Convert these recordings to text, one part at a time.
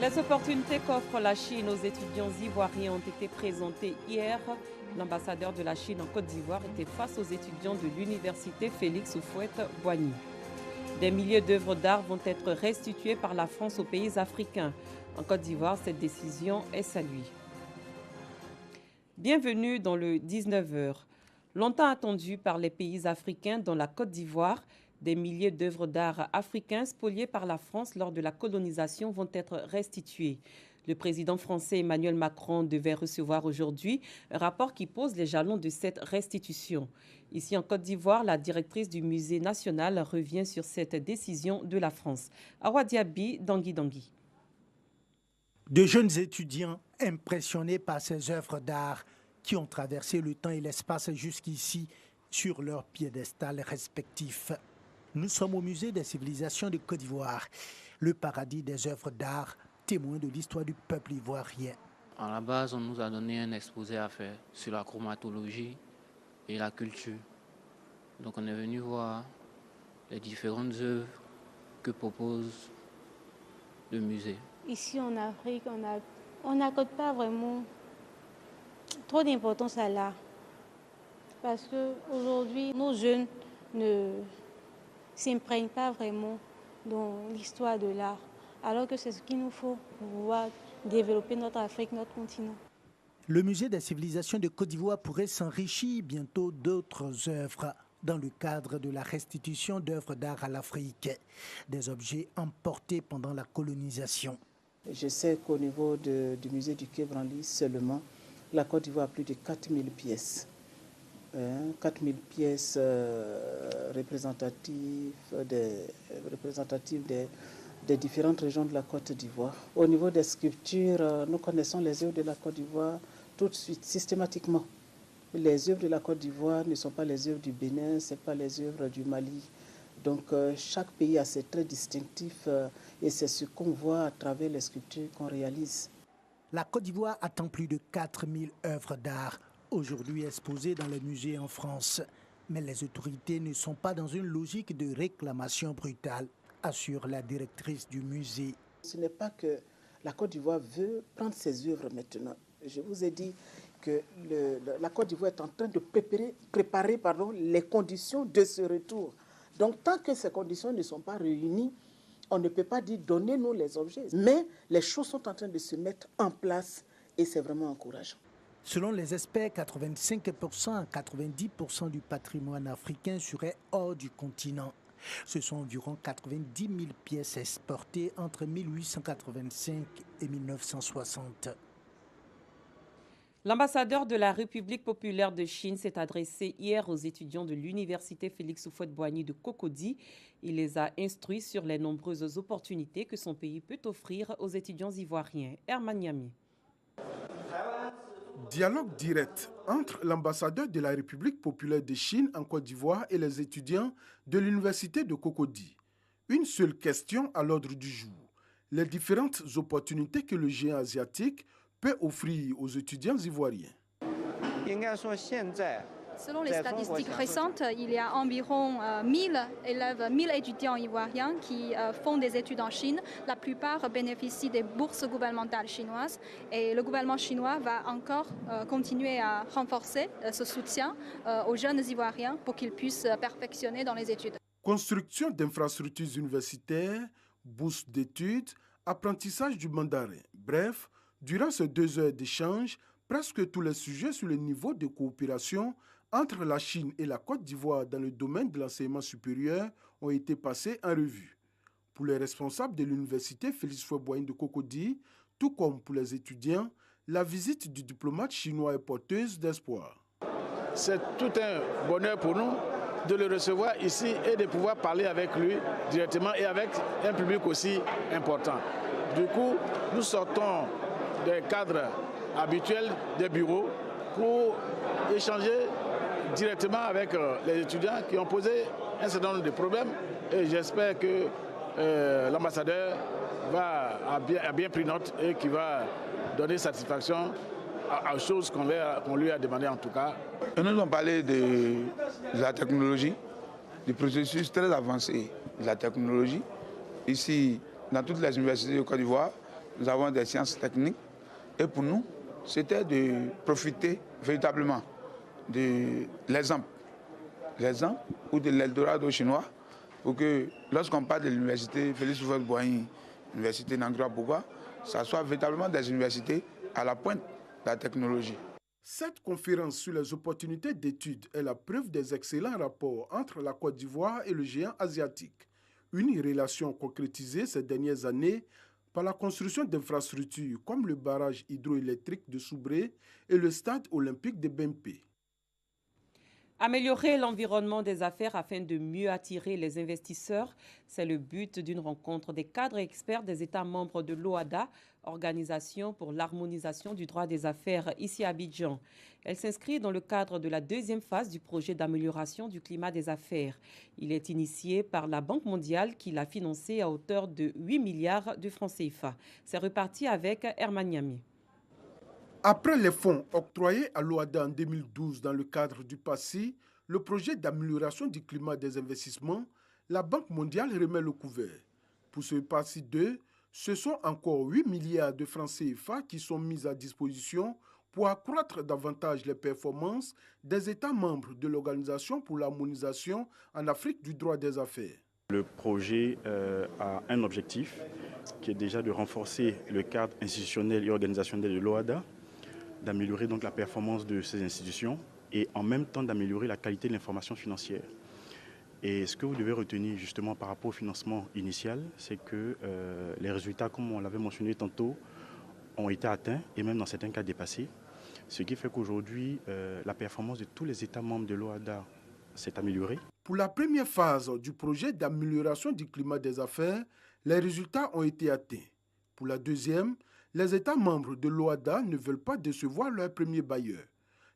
Les opportunités qu'offre la Chine aux étudiants ivoiriens ont été présentées hier. L'ambassadeur de la Chine en Côte d'Ivoire était face aux étudiants de l'université Félix Houphouët-Boigny. Des milliers d'œuvres d'art vont être restituées par la France aux pays africains. En Côte d'Ivoire, cette décision est saluée. Bienvenue dans le 19h. Longtemps attendu par les pays africains dans la Côte d'Ivoire, des milliers d'œuvres d'art africains spoliées par la France lors de la colonisation vont être restituées. Le président français Emmanuel Macron devait recevoir aujourd'hui un rapport qui pose les jalons de cette restitution. Ici en Côte d'Ivoire, la directrice du musée national revient sur cette décision de la France. Awa Diaby, Dangui. De jeunes étudiants impressionnés par ces œuvres d'art qui ont traversé le temps et l'espace jusqu'ici sur leurs piédestals respectifs. Nous sommes au musée des civilisations de Côte d'Ivoire, le paradis des œuvres d'art, témoin de l'histoire du peuple ivoirien. À la base, on nous a donné un exposé à faire sur la chromatologie et la culture. Donc on est venu voir les différentes œuvres que propose le musée. Ici en Afrique, on n'accorde pas vraiment trop d'importance à l'art. Parce qu'aujourd'hui, nos jeunes ne s'imprègnent pas vraiment dans l'histoire de l'art. Alors que c'est ce qu'il nous faut pour pouvoir développer notre Afrique, notre continent. Le musée des civilisations de Côte d'Ivoire pourrait s'enrichir bientôt d'autres œuvres dans le cadre de la restitution d'œuvres d'art à l'Afrique, des objets emportés pendant la colonisation. Je sais qu'au niveau du musée du Quai Branly seulement, la Côte d'Ivoire a plus de 4000 pièces. 4000 pièces représentatives des différentes régions de la Côte d'Ivoire. Au niveau des sculptures, nous connaissons les œuvres de la Côte d'Ivoire tout de suite, systématiquement. Les œuvres de la Côte d'Ivoire ne sont pas les œuvres du Bénin, ce n'est pas les œuvres du Mali. Donc chaque pays a ses traits distinctifs et c'est ce qu'on voit à travers les sculptures qu'on réalise. La Côte d'Ivoire attend plus de 4000 œuvres d'art aujourd'hui exposées dans les musées en France. Mais les autorités ne sont pas dans une logique de réclamation brutale, assure la directrice du musée. Ce n'est pas que la Côte d'Ivoire veut prendre ses œuvres maintenant. Je vous ai dit que la Côte d'Ivoire est en train de préparer les conditions de ce retour. Donc tant que ces conditions ne sont pas réunies, on ne peut pas dire donnez-nous les objets. Mais les choses sont en train de se mettre en place et c'est vraiment encourageant. Selon les experts, 85% à 90% du patrimoine africain serait hors du continent. Ce sont environ 90 000 pièces exportées entre 1885 et 1960. L'ambassadeur de la République populaire de Chine s'est adressé hier aux étudiants de l'université Félix Houphouët-Boigny de Cocody. Il les a instruits sur les nombreuses opportunités que son pays peut offrir aux étudiants ivoiriens. Herman Niami. Dialogue direct entre l'ambassadeur de la République populaire de Chine en Côte d'Ivoire et les étudiants de l'université de Cocody. Une seule question à l'ordre du jour. Les différentes opportunités que le géant asiatique peut offrir aux étudiants ivoiriens. Selon les statistiques récentes, il y a environ 1000 élèves, 1000 étudiants ivoiriens qui font des études en Chine. La plupart bénéficient des bourses gouvernementales chinoises et le gouvernement chinois va encore continuer à renforcer ce soutien aux jeunes ivoiriens pour qu'ils puissent perfectionner dans les études. Construction d'infrastructures universitaires, bourses d'études, apprentissage du mandarin. Bref, durant ces 2 heures d'échange, presque tous les sujets sur le niveau de coopération entre la Chine et la Côte d'Ivoire dans le domaine de l'enseignement supérieur ont été passés en revue. Pour les responsables de l'université Félix Houphouët-Boigny de Cocody, tout comme pour les étudiants, la visite du diplomate chinois est porteuse d'espoir. C'est tout un bonheur pour nous de le recevoir ici et de pouvoir parler avec lui directement et avec un public aussi important. Du coup, nous sortons des cadres habituels des bureaux pour échanger directement avec les étudiants qui ont posé un certain nombre de problèmes et j'espère que l'ambassadeur a bien pris note et qui va donner satisfaction aux choses qu'on lui a demandé en tout cas. Nous avons parlé de la technologie, du processus très avancé de la technologie. Ici, dans toutes les universités de Côte d'Ivoire, nous avons des sciences techniques. Et pour nous, c'était de profiter véritablement de l'exemple ou de l'Eldorado chinois, pour que lorsqu'on parle de l'université Félix Houphouët-Boigny, l'université Nangra Bourgois, ça soit véritablement des universités à la pointe de la technologie. Cette conférence sur les opportunités d'études est la preuve des excellents rapports entre la Côte d'Ivoire et le géant asiatique. Une relation concrétisée ces dernières années par la construction d'infrastructures comme le barrage hydroélectrique de Soubré et le stade olympique de Bempé. Améliorer l'environnement des affaires afin de mieux attirer les investisseurs, c'est le but d'une rencontre des cadres et experts des États membres de l'OHADA, Organisation pour l'harmonisation du droit des affaires, ici à Abidjan. Elle s'inscrit dans le cadre de la deuxième phase du projet d'amélioration du climat des affaires. Il est initié par la Banque mondiale qui l'a financé à hauteur de 8 milliards de francs CFA. C'est reparti avec Herman Niami. Après les fonds octroyés à l'OHADA en 2012 dans le cadre du PACI, le projet d'amélioration du climat des investissements, la Banque mondiale remet le couvert. Pour ce PACI 2, ce sont encore 8 milliards de francs CFA qui sont mis à disposition pour accroître davantage les performances des États membres de l'Organisation pour l'harmonisation en Afrique du droit des affaires. Le projet a un objectif qui est déjà de renforcer le cadre institutionnel et organisationnel de l'OHADA, d'améliorer donc la performance de ces institutions et en même temps d'améliorer la qualité de l'information financière. Et ce que vous devez retenir justement par rapport au financement initial, c'est que les résultats, comme on l'avait mentionné tantôt, ont été atteints et même dans certains cas dépassés. Ce qui fait qu'aujourd'hui, la performance de tous les États membres de l'OHADA s'est améliorée. Pour la première phase du projet d'amélioration du climat des affaires, les résultats ont été atteints. Pour la deuxième, les États membres de l'OHADA ne veulent pas décevoir leur premier bailleur.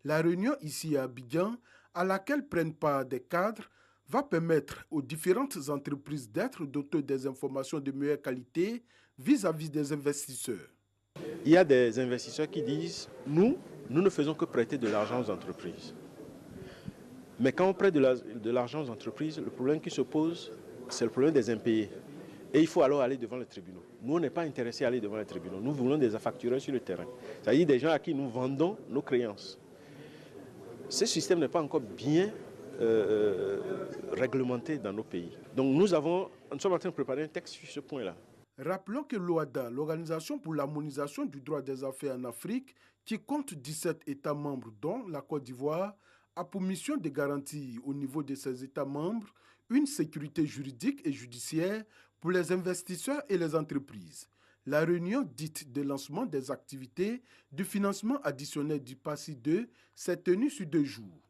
La réunion ici à Abidjan, à laquelle prennent part des cadres, va permettre aux différentes entreprises d'être dotées des informations de meilleure qualité vis-à-vis des investisseurs. Il y a des investisseurs qui disent « nous ne faisons que prêter de l'argent aux entreprises ». Mais quand on prête de l'argent aux entreprises, le problème qui se pose, c'est le problème des impayés. Et il faut alors aller devant les tribunaux. Nous, on n'est pas intéressés à aller devant les tribunaux. Nous voulons des factureurs sur le terrain. C'est-à-dire des gens à qui nous vendons nos créances. Ce système n'est pas encore bien réglementé dans nos pays. Donc nous sommes en train de préparer un texte sur ce point-là. Rappelons que l'OHADA, l'Organisation pour l'harmonisation du droit des affaires en Afrique, qui compte 17 États membres dont la Côte d'Ivoire, a pour mission de garantir au niveau de ses États membres une sécurité juridique et judiciaire pour les investisseurs et les entreprises. La réunion dite de lancement des activités du financement additionnel du PACI 2 s'est tenue sur 2 jours.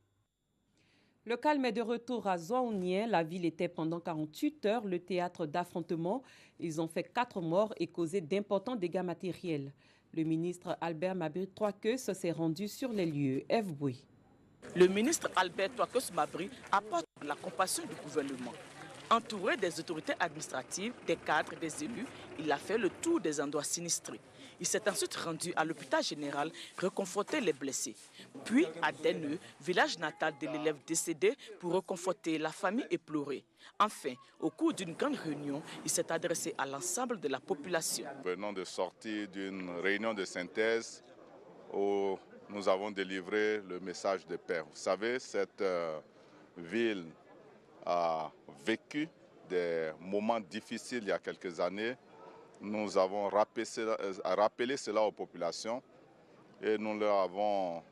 Le calme est de retour à Zouaounien. La ville était pendant 48 heures le théâtre d'affrontements. Ils ont fait 4 morts et causé d'importants dégâts matériels. Le ministre Albert Mabry Troakeus s'est rendu sur les lieux. Eve Bouy. Le ministre Albert Troakeus Mabry apporte la compassion du gouvernement. Entouré des autorités administratives, des cadres, des élus, il a fait le tour des endroits sinistrés. Il s'est ensuite rendu à l'hôpital général réconforter les blessés. Puis à Deneux, village natal de l'élève décédé, pour réconforter la famille éplorée. Enfin, au cours d'une grande réunion, il s'est adressé à l'ensemble de la population. Nous venons de sortir d'une réunion de synthèse où nous avons délivré le message de paix. Vous savez, cette ville a vécu des moments difficiles il y a quelques années. Nous avons rappelé cela aux populations et nous leur avons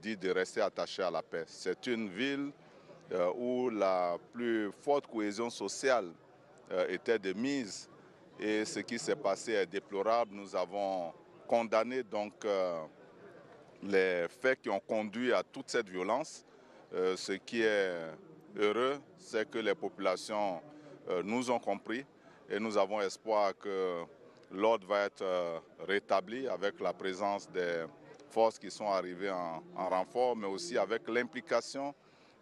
dit de rester attachés à la paix. C'est une ville où la plus forte cohésion sociale était de mise et ce qui s'est passé est déplorable. Nous avons condamné les faits qui ont conduit à toute cette violence. Ce qui est heureux, c'est que les populations nous ont compris et nous avons espoir que l'ordre va être rétabli avec la présence des forces qui sont arrivées en renfort, mais aussi avec l'implication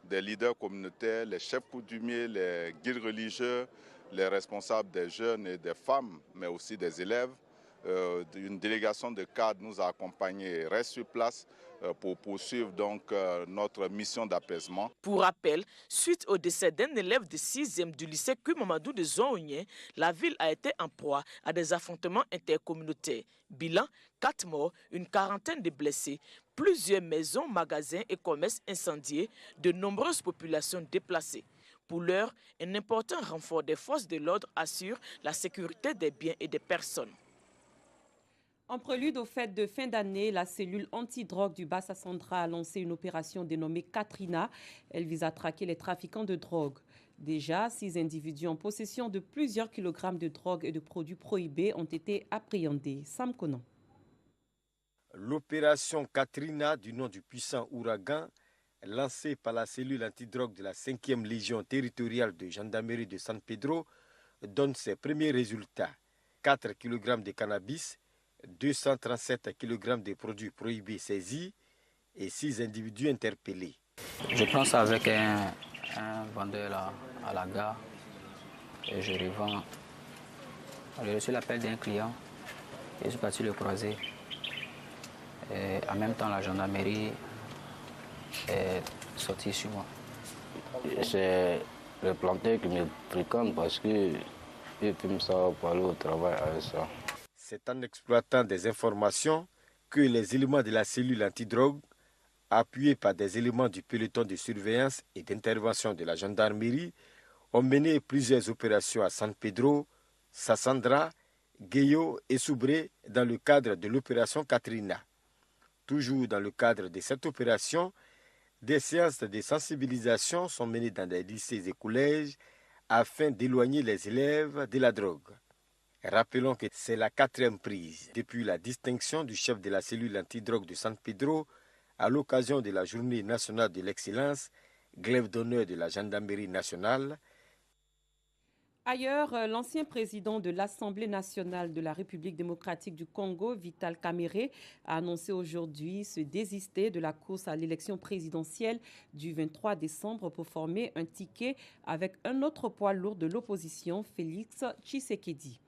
des leaders communautaires, les chefs coutumiers, les guides religieux, les responsables des jeunes et des femmes, mais aussi des élèves. Une délégation de cadres nous a accompagnés et reste sur place pour poursuivre donc notre mission d'apaisement. Pour rappel, suite au décès d'un élève de 6e du lycée Kumamadou de Zonhounien, la ville a été en proie à des affrontements intercommunautaires. Bilan, 4 morts, une quarantaine de blessés, plusieurs maisons, magasins et commerces incendiés, de nombreuses populations déplacées. Pour l'heure, un important renfort des forces de l'ordre assure la sécurité des biens et des personnes. En prélude aux fêtes de fin d'année, la cellule anti-drogue du Bassa-Central a lancé une opération dénommée Katrina. Elle vise à traquer les trafiquants de drogue. Déjà, 6 individus en possession de plusieurs kilogrammes de drogue et de produits prohibés ont été appréhendés. Sam Konan. L'opération Katrina, du nom du puissant ouragan, lancée par la cellule antidrogue de la 5e Légion territoriale de gendarmerie de San Pedro, donne ses premiers résultats. 4 kg de cannabis, 237 kg de produits prohibés saisis et 6 individus interpellés. Je prends ça avec un vendeur là, à la gare et je revends. J'ai reçu l'appel d'un client et je suis parti le croiser. Et en même temps, la gendarmerie est sortie sur moi. C'est le planteur qui me fréquente parce qu'il filme ça pour aller au travail avec ça. C'est en exploitant des informations que les éléments de la cellule antidrogue, appuyés par des éléments du peloton de surveillance et d'intervention de la gendarmerie, ont mené plusieurs opérations à San Pedro, Sassandra, Gueyo et Soubré dans le cadre de l'opération Katrina. Toujours dans le cadre de cette opération, des séances de sensibilisation sont menées dans des lycées et collèges afin d'éloigner les élèves de la drogue. Rappelons que c'est la 4e prise depuis la distinction du chef de la cellule antidrogue de San Pedro à l'occasion de la Journée nationale de l'excellence, glaive d'honneur de la gendarmerie nationale. Ailleurs, l'ancien président de l'Assemblée nationale de la République démocratique du Congo, Vital Kamerhe, a annoncé aujourd'hui se désister de la course à l'élection présidentielle du 23 décembre pour former un ticket avec un autre poids lourd de l'opposition, Félix Tshisekedi.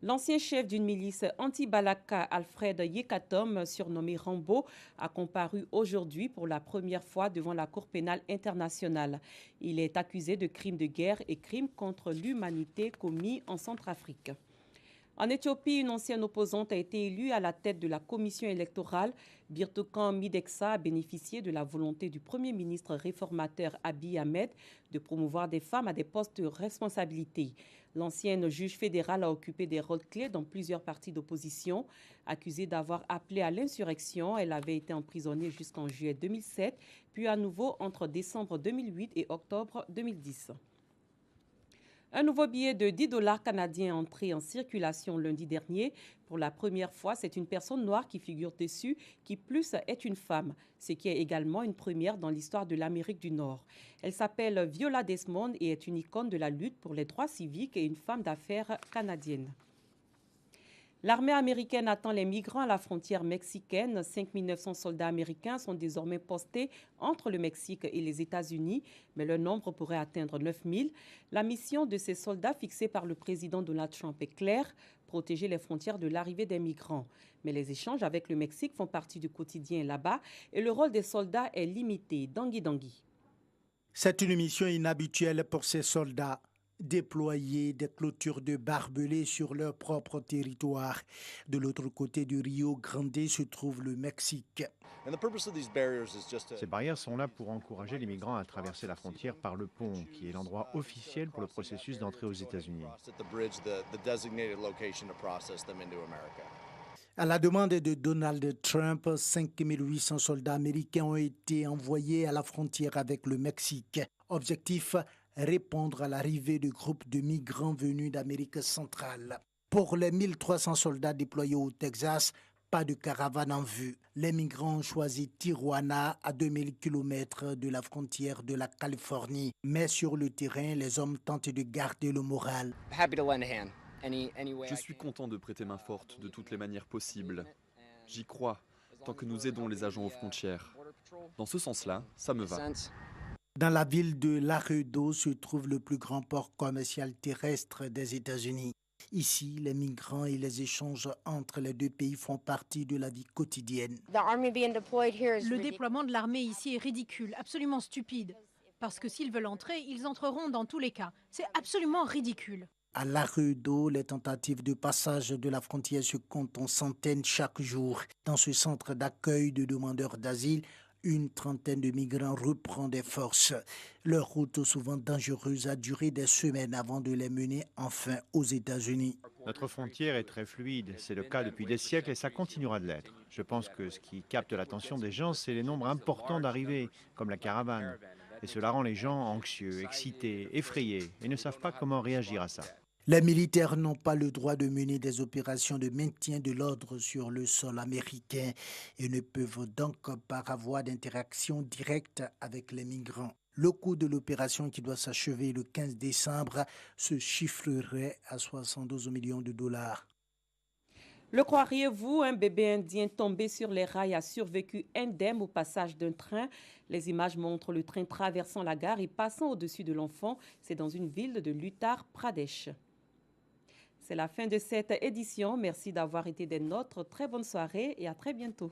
L'ancien chef d'une milice anti-Balaka, Alfred Yekatom, surnommé Rambo, a comparu aujourd'hui pour la première fois devant la Cour pénale internationale. Il est accusé de crimes de guerre et crimes contre l'humanité commis en Centrafrique. En Éthiopie, une ancienne opposante a été élue à la tête de la commission électorale. Birtukan Mideksa a bénéficié de la volonté du Premier ministre réformateur Abiy Ahmed de promouvoir des femmes à des postes de responsabilité. L'ancienne juge fédérale a occupé des rôles clés dans plusieurs partis d'opposition. Accusée d'avoir appelé à l'insurrection, elle avait été emprisonnée jusqu'en juillet 2007, puis à nouveau entre décembre 2008 et octobre 2010. Un nouveau billet de 10 $ canadiens est entré en circulation lundi dernier. Pour la première fois, c'est une personne noire qui figure dessus, qui plus est une femme, ce qui est également une première dans l'histoire de l'Amérique du Nord. Elle s'appelle Viola Desmond et est une icône de la lutte pour les droits civiques et une femme d'affaires canadienne. L'armée américaine attend les migrants à la frontière mexicaine. 5 900 soldats américains sont désormais postés entre le Mexique et les États-Unis, mais leur nombre pourrait atteindre 9 000. La mission de ces soldats fixée par le président Donald Trump est claire, protéger les frontières de l'arrivée des migrants. Mais les échanges avec le Mexique font partie du quotidien là-bas et le rôle des soldats est limité. Dangui. C'est une mission inhabituelle pour ces soldats. Déployer des clôtures de barbelés sur leur propre territoire. De l'autre côté du Rio Grande se trouve le Mexique. Ces barrières sont là pour encourager les migrants à traverser la frontière par le pont, qui est l'endroit officiel pour le processus d'entrée aux États-Unis. À la demande de Donald Trump, 5 800 soldats américains ont été envoyés à la frontière avec le Mexique. Objectif, répondre à l'arrivée de groupes de migrants venus d'Amérique centrale. Pour les 1300 soldats déployés au Texas, pas de caravane en vue. Les migrants ont choisi Tijuana, à 2000 km de la frontière de la Californie. Mais sur le terrain, les hommes tentent de garder le moral. Je suis content de prêter main forte de toutes les manières possibles. J'y crois, tant que nous aidons les agents aux frontières. Dans ce sens-là, ça me va. Dans la ville de Laredo se trouve le plus grand port commercial terrestre des États-Unis. Ici, les migrants et les échanges entre les deux pays font partie de la vie quotidienne. Le déploiement de l'armée ici est ridicule, absolument stupide. Parce que s'ils veulent entrer, ils entreront dans tous les cas. C'est absolument ridicule. À Laredo, les tentatives de passage de la frontière se comptent en centaines chaque jour. Dans ce centre d'accueil de demandeurs d'asile, une trentaine de migrants reprend des forces. Leur route, souvent dangereuse, a duré des semaines avant de les mener enfin aux États-Unis. Notre frontière est très fluide, c'est le cas depuis des siècles et ça continuera de l'être. Je pense que ce qui capte l'attention des gens, c'est les nombres importants d'arrivées, comme la caravane. Et cela rend les gens anxieux, excités, effrayés et ne savent pas comment réagir à ça. Les militaires n'ont pas le droit de mener des opérations de maintien de l'ordre sur le sol américain et ne peuvent donc pas avoir d'interaction directe avec les migrants. Le coût de l'opération qui doit s'achever le 15 décembre se chiffrerait à 72 millions de dollars. Le croiriez-vous, un bébé indien tombé sur les rails a survécu indemne au passage d'un train. Les images montrent le train traversant la gare et passant au-dessus de l'enfant. C'est dans une ville de l'Uttar Pradesh. C'est la fin de cette édition. Merci d'avoir été des nôtres. Très bonne soirée et à très bientôt.